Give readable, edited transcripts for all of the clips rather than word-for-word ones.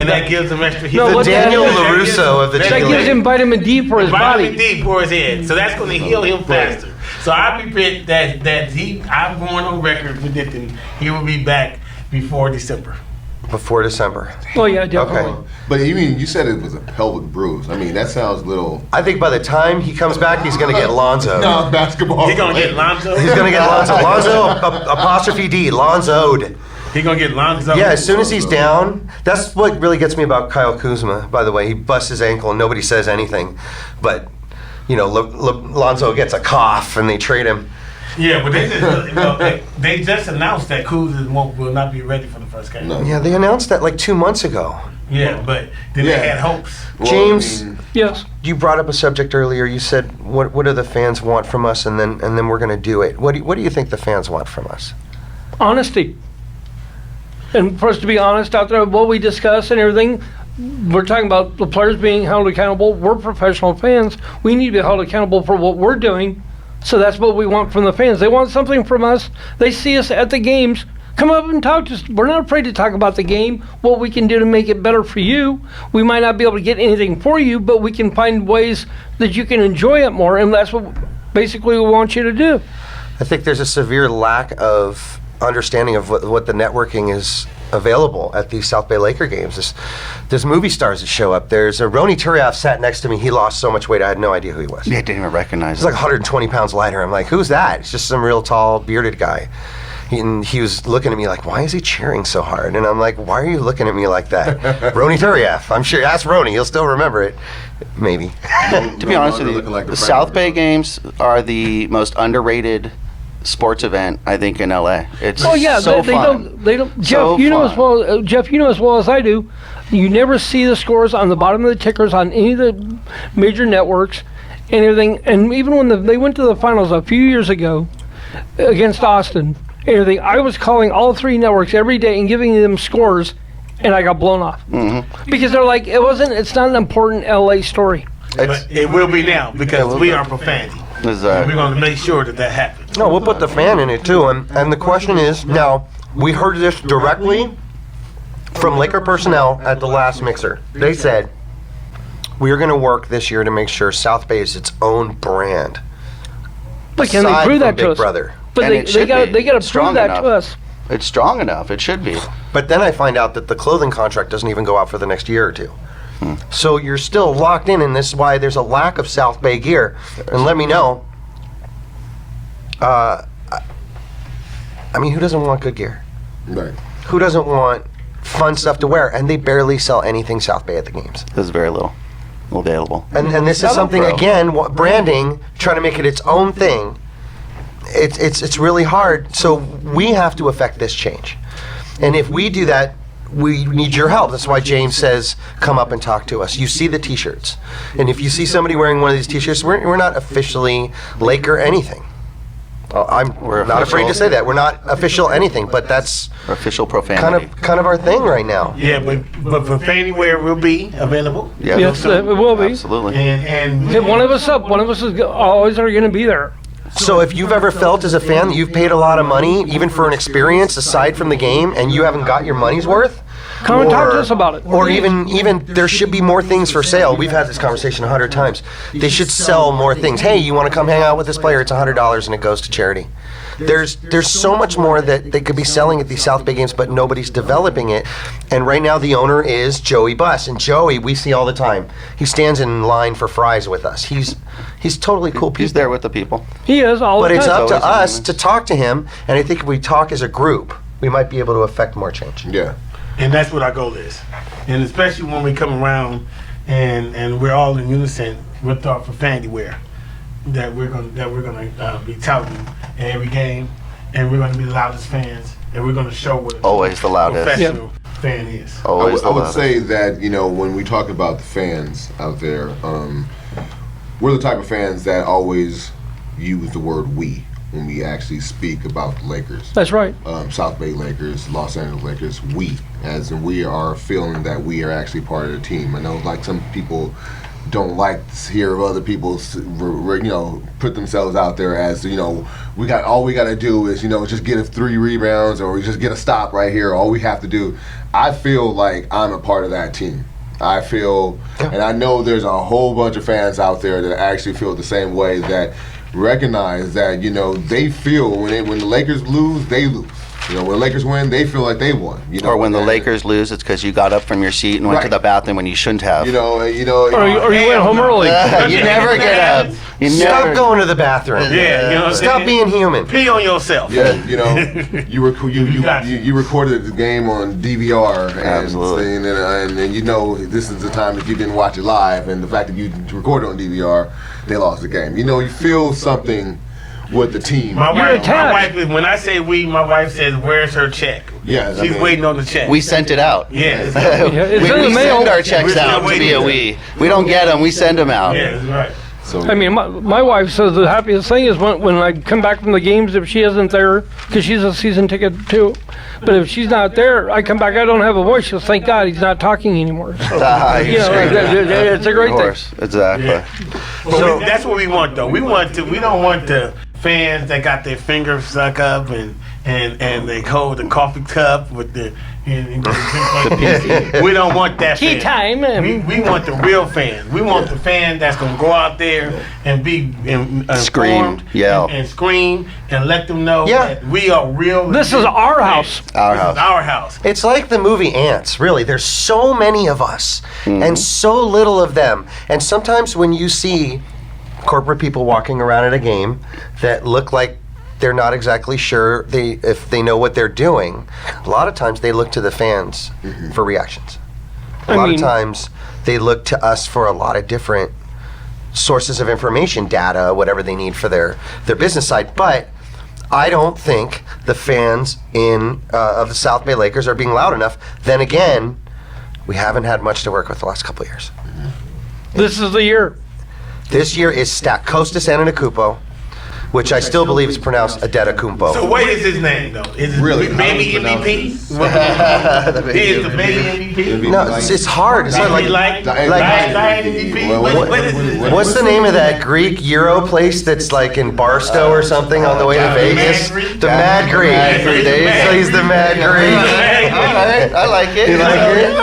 that gives him extra heat. The Daniel LaRusso of the that Chicken gives League. him vitamin D for his vitamin body. D for his head. So that's going to heal him faster. So I predict I'm going on record predicting he will be back before December. Before December. Oh yeah, definitely. Okay. But you said it was a pelvic bruise. I mean, that sounds little. I think by the time he comes back, he's going to get Lonzo. No, basketball. He's going to get Lonzo. He's going to get Lonzo. Lonzo, apostrophe D, Lonzo'd. He's going to get Lonzo. Yeah, as soon as he's down, that's what really gets me about Kyle Kuzma, by the way. He busts his ankle and nobody says anything. But, Lonzo gets a cough and they trade him. Yeah, but they just announced that Kuzma will not be ready for the first game. No. Yeah, they announced that like 2 months ago. Yeah, but then they had hopes. Well, James, Yes. you brought up a subject earlier. You said, "What do the fans want from us?" And then we're going to do it. What do you think the fans want from us? Honesty. And for us to be honest out there, what we discuss and everything, we're talking about the players being held accountable. We're professional fans. We need to be held accountable for what we're doing. So that's what we want from the fans. They want something from us. They see us at the games. Come up and talk to us. We're not afraid to talk about the game, what we can do to make it better for you. We might not be able to get anything for you, but we can find ways that you can enjoy it more, and that's what basically we want you to do. I think there's a severe lack of understanding of what the networking is available at these South Bay Laker games. There's movie stars that show up. There's Roni Turiaf sat next to me. He lost so much weight, I had no idea who he was. Yeah, I didn't even recognize He's like 120 pounds lighter. I'm like, who's that? It's just some real tall, bearded guy. And he was looking at me like, why is he cheering so hard? And I'm like, why are you looking at me like that? Roni Turiaf. I'm sure, ask Roni, he'll still remember it. Maybe. To be honest with you, the South Bay games are the most underrated sports event, I think, in LA. It's Oh yeah, so they fun. don't. Jeff, So you know as fun. well. Jeff, you know as well as I do. You never see the scores on the bottom of the tickers on any of the major networks and everything. And even when they went to the finals a few years ago against Austin, and everything, I was calling all three networks every day and giving them scores, and I got blown off because they're like, it's not an important LA story. But it will be now because we are Profanity. Is, And we're going to make sure that happens. No, we'll put the fan in it too. And the question is, now, we heard this directly from Laker personnel at the last mixer. They said, we are going to work this year to make sure South Bay is its own brand. But can they aside prove from that to Big us? Brother. But And they it should got be. they got to It's strong prove that enough. to us. It's strong enough. It should be. But then I find out that the clothing contract doesn't even go out for the next year or two. So you're still locked in, and this is why there's a lack of South Bay gear. And let me know. I mean, who doesn't want good gear? Right. Who doesn't want fun stuff to wear? And they barely sell anything South Bay at the games. There's very little available. And this is something, again, branding, trying to make it its own thing. It's really hard. So we have to affect this change. And if we do that, we need your help. That's why James says, come up and talk to us. You see the T-shirts. And if you see somebody wearing one of these T-shirts, we're not officially Laker anything. We're not afraid to say that. We're not official anything, but that's Official Profanity. kind of our thing right now. Yeah, but Profanity wear will be available. Yeah. Yes, it will be. Absolutely. And Hit one of us up. One of us is always are going to be there. So if you've ever felt as a fan that you've paid a lot of money, even for an experience aside from the game, and you haven't got your money's worth, Come and talk to us about it. Or even there should be more things for sale. We've had this conversation 100 times. They should sell more things. Hey, you want to come hang out with this player? It's $100 and it goes to charity. There's so much more that they could be selling at these South Bay games, but nobody's developing it. And right now the owner is Joey Buss. And Joey, we see all the time. He stands in line for fries with us. He's totally cool. He's there with the people. He is all But the it's time. up to always us to talk to him. And I think if we talk as a group, we might be able to affect more change. Yeah. And that's what our goal is. And especially when we come around and we're all in unison with our Profanity wear that we're gonna be touting in every game, and we're gonna be the loudest fans, and we're gonna show what Always the loudest. professional fan is. Always I the would loudest. say that, when we talk about the fans out there, we're the type of fans that always use the word we when we actually speak about the Lakers. That's right. South Bay Lakers, Los Angeles Lakers, we, as in we are feeling that we are actually part of the team. I know like some people don't like to hear other people, put themselves out there as, we got to do is, just get 3 rebounds or just get a stop right here. All we have to do. I feel like I'm a part of that team. I feel, and I know there's a whole bunch of fans out there that actually feel the same way, that recognize that, they feel when the Lakers lose, they lose. When the Lakers win, they feel like they won. Or when the Lakers lose, it's because you got up from your seat and went to the bathroom when you shouldn't have. Or you went home early. You never get up. Stop going to the bathroom. Yeah, Stop being human. Pee on yourself. Yeah, you recorded the game on DVR, and this is the time that you didn't watch it live, and the fact that you recorded on DVR, they lost the game. You feel something with the team. My wife, when I say we, my wife says, "Where's her check?" Yeah, she's waiting on the check. We sent it out. Yeah, it's in the we mail. send our checks out to be a we. We don't get them. We send them out. Yeah, that's right. So, I mean, my wife says the happiest thing is when I come back from the games, if she isn't there, because she's a season ticket too. But if she's not there, I come back, I don't have a voice. She'll thank God he's not talking anymore. So, it's a great thing. Exactly. Yeah. So that's what we want, though. We don't want the fans that got their fingers stuck up and they hold the coffee cup with the. We don't want that. Tea fan. time. We want the real fans. We want the fan that's gonna go out there and be scream, yell, and scream, and let them know that we are real. This is our house. Our house. It's like the movie Ants, really. There's so many of us and so little of them. And sometimes when you see corporate people walking around at a game that look like they're not exactly sure if they know what they're doing, a lot of times they look to the fans for reactions. A lot of times they look to us for a lot of different sources of information, data, whatever they need for their business side. But I don't think the fans of the South Bay Lakers are being loud enough. Then again, we haven't had much to work with the last couple of years. This is the year. This year is Stakostas Antetokounmpo, which I still believe is pronounced Adetokounmpo. So what is his name, though? Is it Really? baby MVP? Is the baby MVP? No, it's hard. It's not like MVP? What is it? What's the name of that Greek Euro place that's like in Barstow or something on the way to Vegas? The Mad Greek. So he's the Mad Greek. All right, I like it. You like it?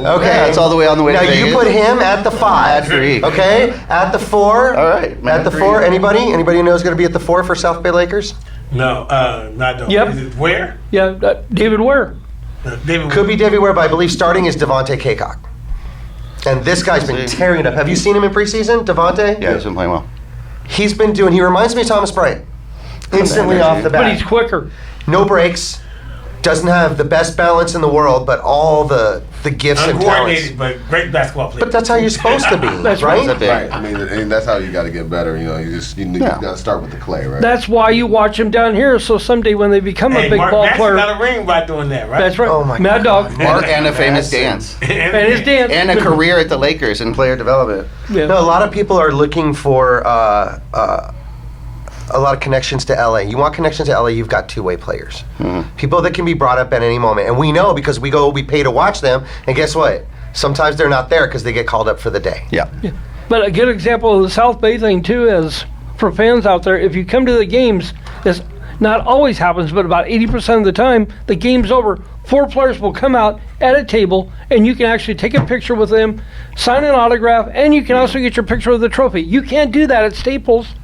Okay. Yeah, it's all the way on the way Now to Vegas. you put him at the 5. Mad Greek. Okay? At the 4. All right. At the 4. Anybody who knows going to be at the 4 for South Bay Lakers? No, not those. Yep. Is it where? Yeah, David Ware. David Could be Davey Ware, but I believe starting is Devontae Kaycock. And this guy's been tearing it up. Have you seen him in preseason, Devontae? Yeah, he's been playing well. He reminds me of Thomas Bryant. Instantly off the bat. But he's quicker. No breaks. Doesn't have the best balance in the world, but all the gifts and talents. Uncoordinated, but great basketball player. But that's how you're supposed to be, That's right? right. I mean, and that's how you got to get better. You got to start with the clay, right? That's why you watch them down here, so someday when they become a big Mark ball Jackson player. got a ring by doing that, right? That's right. Oh my Mad God. Dog. And a famous dance. And his dance. And a career at the Lakers in player development. Yeah. No, a lot of people are looking for a lot of connections to LA. You want connections to LA, you've got two-way players. People that can be brought up at any moment. And we know because we pay to watch them, and guess what? Sometimes they're not there because they get called up for the day. Yeah. But a good example of the South Bay thing, too, is for fans out there, if you come to the games, this not always happens, but about 80% of the time, the game's over. 4 players will come out at a table, and you can actually take a picture with them, sign an autograph, and you can also get your picture with the trophy. You can't do that at Staples.